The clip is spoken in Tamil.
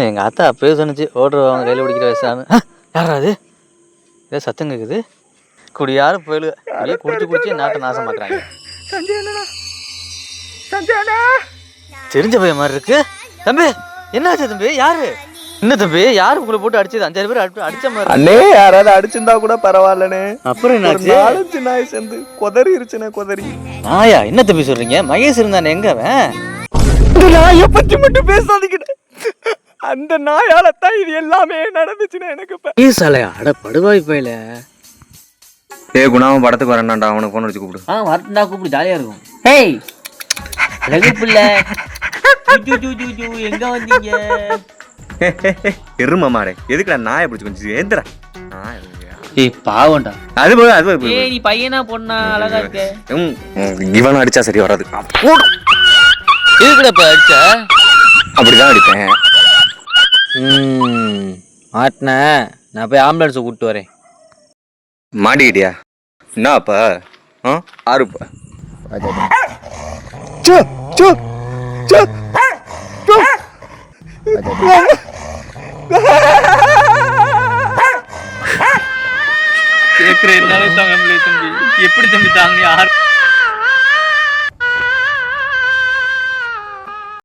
எங்கள் அத்தா அப்பயே சொன்னிச்சு ஓடுறவங்க கையில் பிடிக்கிற வயசானு. யாரா அது? ஏதோ சத்தம் கேட்குது. குடியாரும் போயிடு அப்படியே குடிச்சு நாட்டை நாசமாக்குறாங்க. தெரிஞ்ச பையன் மாதிரி இருக்கு. தம்பி என்னாச்சு தம்பி? யாரு என்ன தம்பி? யாரு உங்களை போட்டு அடிச்சது? 5 பேர் அடிச்ச மாதிரி அண்ணே. யாராவது அடிச்சிருந்தா கூட பரவாயில்லண்ணே. அப்புறம் என்னாச்சு? 4-5 நாய் சேர்ந்து கொதறிடுச்சுண்ணே. கொதறி நாயா? என்ன தம்பி சொல்றீங்க? மகேஷ் இருந்தானே, எங்க அவன்? இந்த நாயை பத்தி மட்டும் பேசாதீங்க. அந்த நாயாலத்தான் இது எல்லாமே நடந்துச்சுன்னு எனக்கு சாலையா? அட படுவாய் பையில. குணாவும் படத்துக்கு வரேன்டா. அவனுக்கு போன் வச்சு கூப்பிடு. வரட்டுண்டா, கூப்பிடு, ஜாலியா இருக்கும். ஹேய் அழகு பிள்ளை, எங்க வந்தீங்க? எரும மாடே, எதுக்குடா நாயை பிடிச்சி கொஞ்சம் ஏந்திரா. ஏய் பாவண்டா. அது போய் ஏய் நீ பையனா பொண்ணா? அழகா இருக்க. இவன் அடிச்சா சரி வராது. எதுக்குடா இப்ப அடிச்ச? அப்படிதான் அடிப்பேன். மாட்டின. நான் போய் ஆம்புலன்ஸை கூப்பிட்டு வரேன். மாட்டிக்கிட்டியா? என்னப்பா? ஆறுப்பா. கேட்குற என்னாலும் தாங்க முடியல தம்பி. எப்படி தம்பி தாங்க?